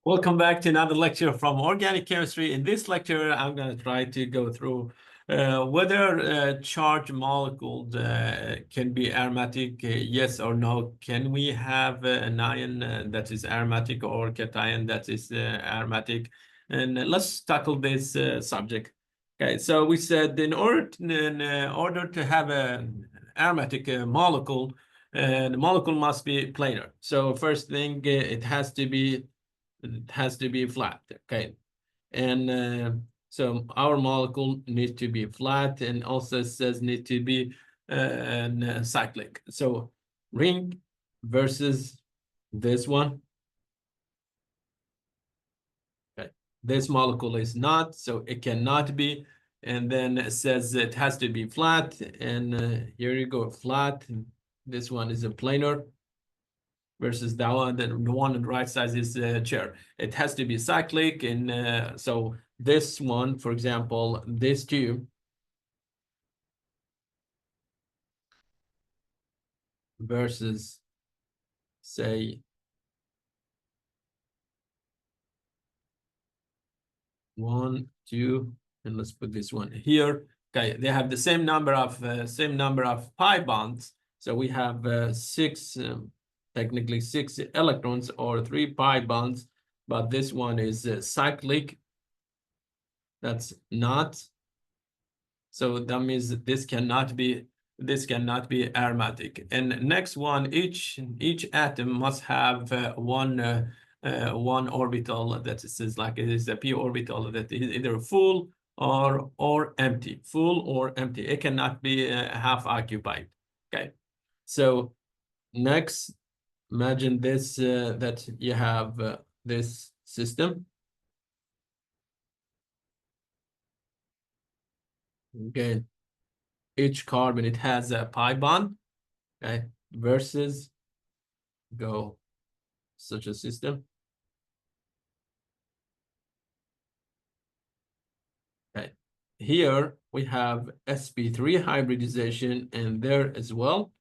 Welcome back to another lecture from organic chemistry. In this lecture, I'm going to try to go through whether charged molecules can be aromatic, yes or no. Can we have an ion that is aromatic or cation that is aromatic? And let's tackle this subject. Okay, so we said in order to have an aromatic molecule, the molecule must be planar. So first thing, it has to be flat, okay? And so our molecule needs to be flat, and also says need to be cyclic. So ring versus this one. Okay, this molecule is not, so it cannot be. And then it says it has to be flat, and here you go, flat. This one is a planar versus that one. Then the one on the right side is chair. It has to be cyclic, and so this one, for example, this two versus, say, one, two, and let's put this one here. Okay, they have the same number of pi bonds. So we have technically 6 electrons or 3 pi bonds, but this one is cyclic. That's not. So that means that this cannot be aromatic. And next one, each atom must have one orbital that is like it is a p orbital that is either full or empty, full or empty. It cannot be half occupied. Okay. So next, imagine this that you have this system. Okay. Each carbon, it has a pi bond, okay, versus go such a system. Okay, here we have sp3 hybridization, and there as well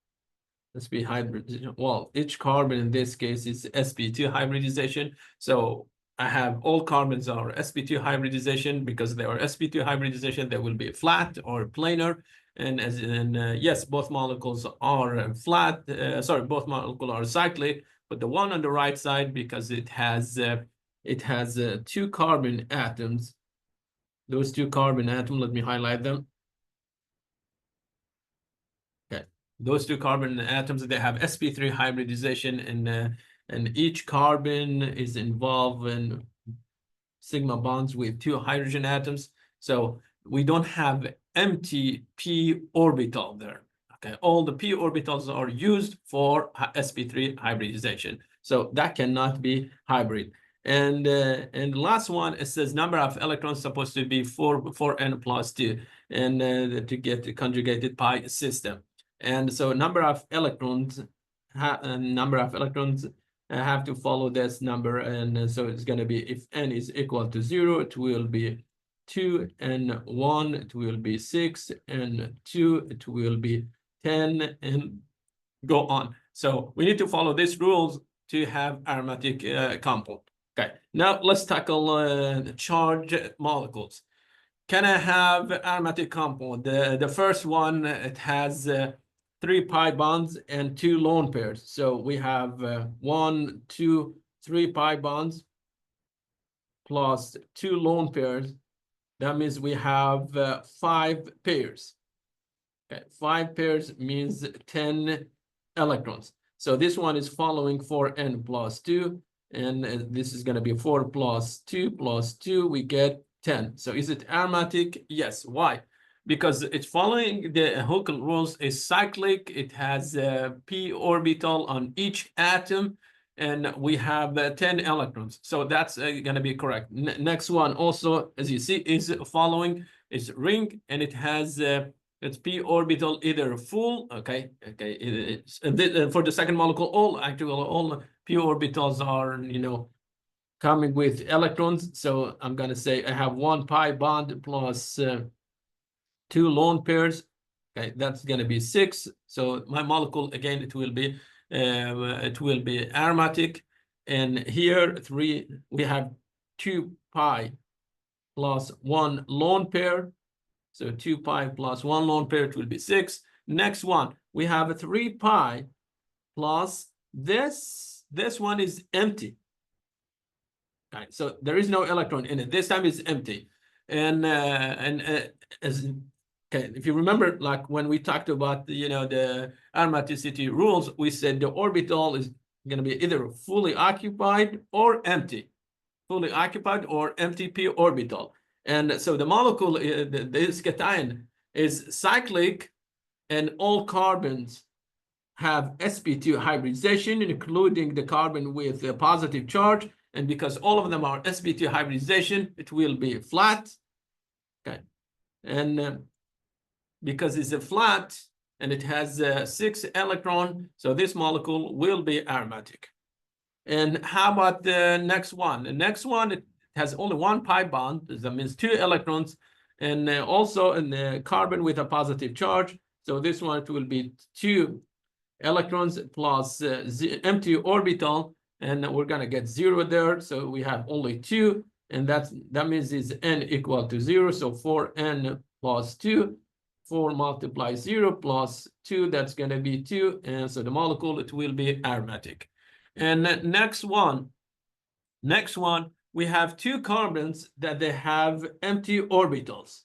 sp hybridization. Well, each carbon in this case is sp2 hybridization. So I have all carbons are sp2 hybridization. Because they are sp2 hybridization, they will be flat or planar. And as in yes, both molecules are flat. Sorry, both molecules are cyclic. But the one on the right side, because it has 2 carbon atoms. Those 2 carbon atoms, let me highlight them. Okay, those 2 carbon atoms, they have sp3 hybridization, and each carbon is involved in sigma bonds with 2 hydrogen atoms. So we don't have empty p orbital there. Okay, all the p orbitals are used for sp3 hybridization. So that cannot be hybrid. And the last one, it says number of electrons supposed to be 4n plus 2, and to get the conjugated pi system. And so number of electrons have to follow this number, and so it's going to be, if n is equal to 0, it will be 2, and 1, it will be 6, and 2, it will be 10, and go on. So we need to follow these rules to have aromatic compound. Okay, now let's tackle charged molecules. Can I have aromatic compound? The first one, it has 3 pi bonds and 2 lone pairs. So we have 1, 2, 3 pi bonds plus 2 lone pairs. That means we have 5 pairs. Okay, 5 pairs means 10 electrons. So this one is following 4n plus 2, and this is going to be 4 plus 2 plus 2. We get 10. So is it aromatic? Yes. Why? Because it's following the Hooke's rules, is cyclic. It has a p orbital on each atom, and we have 10 electrons. So that's going to be correct. Next one also, as you see, is following, is ring, and it has its p orbital either full. Okay. For the second molecule, all p orbitals are, coming with electrons. So I'm going to say I have 1 pi bond plus 2 lone pairs. Okay, that's going to be 6. So my molecule, again, it will be aromatic. And here, 3, we have 2 pi plus 1 lone pair. So 2 pi plus 1 lone pair, it will be 6. Next one, we have a 3 pi plus this. This one is empty. Okay, so there is no electron in it. This time it's empty. And as okay, if you remember, like when we talked about the, the aromaticity rules, we said the orbital is going to be either fully occupied or empty. Fully occupied or empty p orbital. And so the molecule, this cation is cyclic, and all carbons have sp2 hybridization, including the carbon with a positive charge. And because all of them are sp2 hybridization, it will be flat. Okay. And because it's a flat and it has 6 electrons, so this molecule will be aromatic. And how about the next one? The next one, it has only 1 pi bond. That means 2 electrons, and also in the carbon with a positive charge. So this one, it will be 2 electrons plus empty orbital, and we're going to get 0 there. So we have only 2, and that means it's n equal to 0. So 4n plus 2, 4 multiplied 0 plus 2, that's going to be 2. And so the molecule, it will be aromatic. And next one, we have 2 carbons that they have empty orbitals.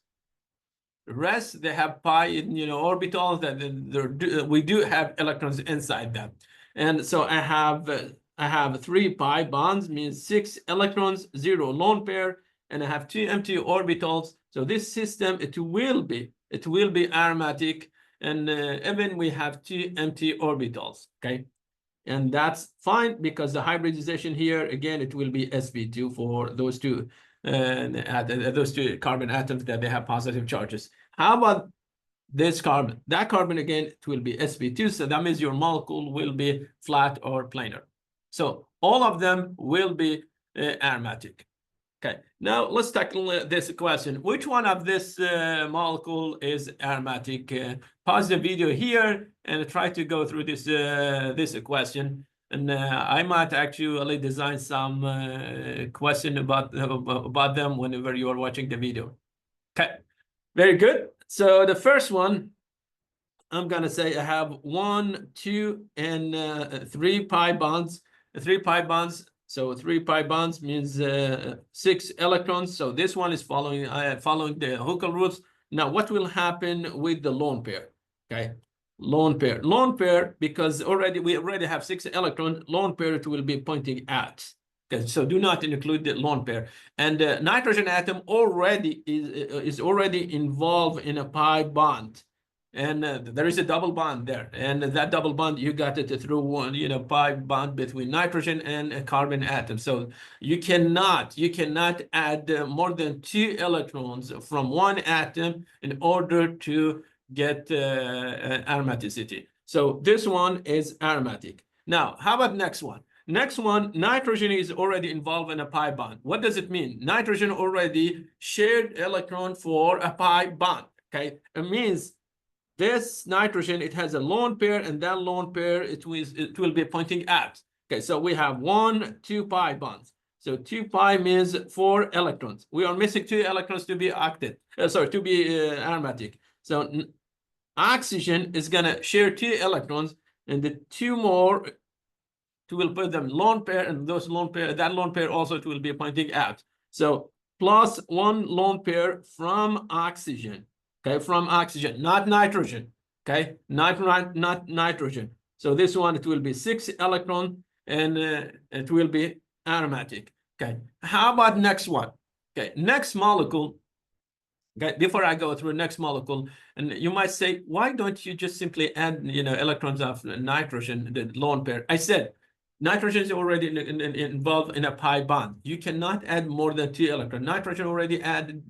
The rest, they have pi in, orbitals that we do have electrons inside them. And so I have 3 pi bonds, means 6 electrons, 0 lone pair, and I have 2 empty orbitals. So this system, it will be aromatic, and even we have 2 empty orbitals. Okay. And that's fine, because the hybridization here, again, it will be sp2 for those two carbon atoms that they have positive charges. How about this carbon? That carbon, again, it will be sp2. So that means your molecule will be flat or planar. So all of them will be aromatic. Okay, now let's tackle this question. Which one of this molecule is aromatic? Pause the video here and try to go through this question. And I might actually design some question about them whenever you are watching the video. Okay, very good. So the first one, I'm going to say I have 1, 2, and 3 pi bonds. 3 pi bonds. So 3 pi bonds means 6 electrons. So this one is following the Huckel rules. Now, what will happen with the lone pair? Okay, lone pair, because we already have 6 electrons. Lone pair, it will be pointing out. Okay, so do not include the lone pair. And the nitrogen atom already is already involved in a pi bond. And there is a double bond there, and that double bond, you got it through one, pi bond between nitrogen and a carbon atom. So you cannot add more than 2 electrons from one atom in order to get aromaticity. So this one is aromatic. Now, how about next one? Next one, nitrogen is already involved in a pi bond. What does it mean? Nitrogen already shared electron for a pi bond. Okay, it means this nitrogen, it has a lone pair, and that lone pair, it will be pointing out. Okay, so we have 1, 2 pi bonds. So 2 pi means 4 electrons. We are missing 2 electrons to be to be aromatic. So oxygen is going to share 2 electrons, and the 2 more, it will put them lone pair, and that lone pair also, it will be pointing out. So plus 1 lone pair from oxygen. Okay, from oxygen, not nitrogen. Okay, not nitrogen. So this one, it will be 6 electron, and it will be aromatic. Okay, how about next one? Okay, next molecule. Okay, before I go through next molecule, and you might say, why don't you just simply add, electrons of nitrogen, the lone pair? I said, nitrogen is already involved in a pi bond. You cannot add more than 2 electrons. Nitrogen already added,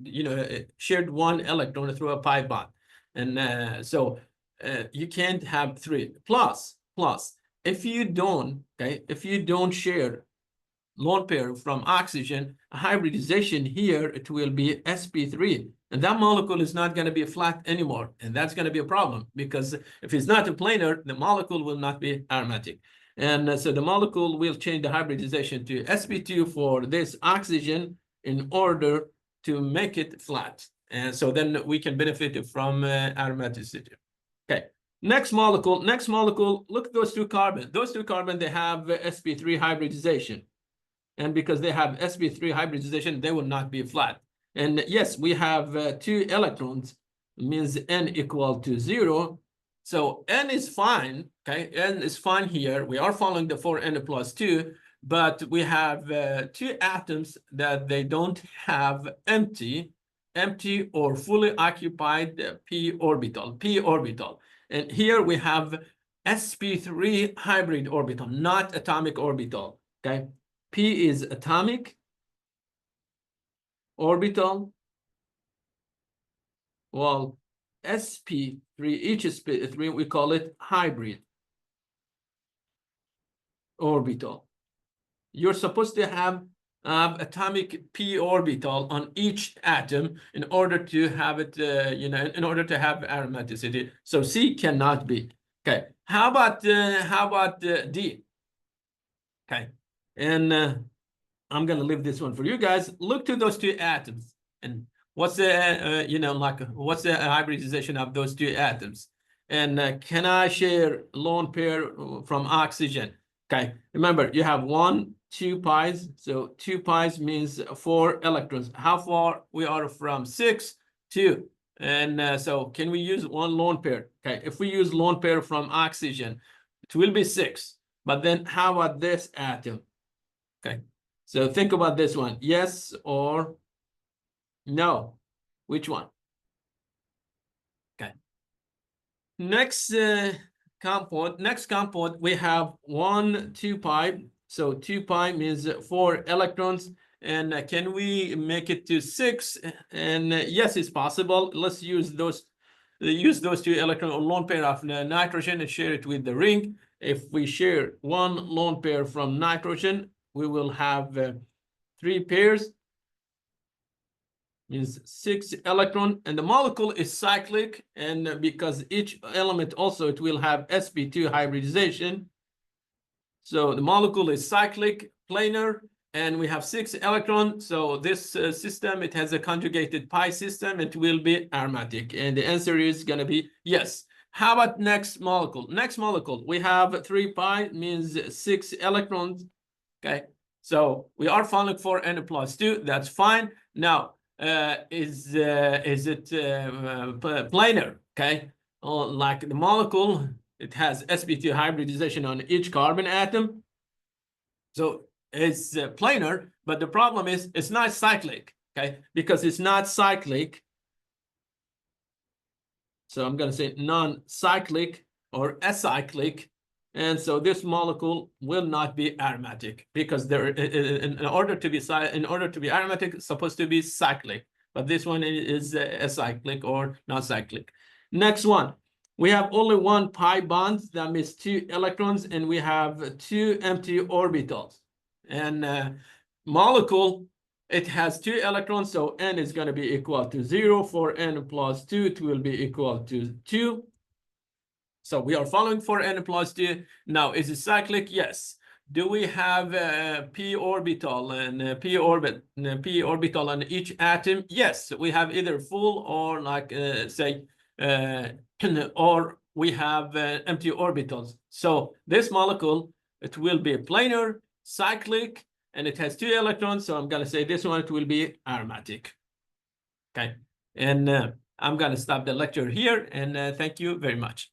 shared 1 electron through a pi bond. And so you can't have 3. Plus, if you don't share lone pair from oxygen, hybridization here, it will be sp3. And that molecule is not going to be flat anymore. And that's going to be a problem, because if it's not a planar, the molecule will not be aromatic. And so the molecule will change the hybridization to sp2 for this oxygen in order to make it flat. And so then we can benefit from aromaticity. Okay. Next molecule, look at those two carbon. Those two carbon, they have sp3 hybridization. And because they have sp3 hybridization, they will not be flat. And yes, we have 2 electrons, means n equal to 0. So n is fine, okay? N is fine here. We are following the 4n plus 2, but we have 2 atoms that they don't have empty or fully occupied p orbital. And here we have sp3 hybrid orbital, not atomic orbital, okay? P is atomic orbital. Well, sp3, each sp3, we call it hybrid orbital. You're supposed to have atomic p orbital on each atom in order to have it, in order to have aromaticity. So C cannot be. Okay. How about D? Okay. And I'm gonna leave this one for you guys. Look to those 2 atoms and what's the what's the hybridization of those 2 atoms? And can I share lone pair from oxygen? Okay, remember you have 1, 2 pi's. So 2 pi's means 4 electrons. How far we are from 6, 2. And so can we use 1 lone pair? Okay, if we use lone pair from oxygen, it will be 6. But then how about this atom? Okay, so think about this one. Yes or no? Which one? Okay. Next compound, we have 1, 2 pi. So 2 pi means 4 electrons. And can we make it to 6? And yes, it's possible. Let's use those 2 electron or lone pair of nitrogen and share it with the ring. If we share 1 lone pair from nitrogen, we will have 3 pairs, means 6 electron, and the molecule is cyclic, and because each element also it will have sp2 hybridization. So the molecule is cyclic, planar, and we have 6 electrons. So this system, it has a conjugated pi system. It will be aromatic, and the answer is going to be yes. How about next molecule? Next molecule, we have 3 pi, means 6 electrons. Okay, so we are following for n plus 2. That's fine. Now, is it planar? Okay, like the molecule, it has sp2 hybridization on each carbon atom. So it's planar, but the problem is it's not cyclic. Okay, because it's not cyclic. So I'm going to say non-cyclic or acyclic. And so this molecule will not be aromatic because there, in order to be aromatic, it's supposed to be cyclic. But this one is acyclic or non-cyclic. Next one, we have only 1 pi bond. That means 2 electrons, and we have 2 empty orbitals. And molecule, it has 2 electrons, so n is going to be equal to 0. For n plus 2, it will be equal to 2. So we are following for n plus 2. Now, is it cyclic? Yes. Do we have p orbital and p orbital on each atom? Yes, we have either full or like or we have empty orbitals. So this molecule, it will be planar, cyclic, and it has 2 electrons. So I'm going to say this one, it will be aromatic. Okay. And I'm going to stop the lecture here, and thank you very much.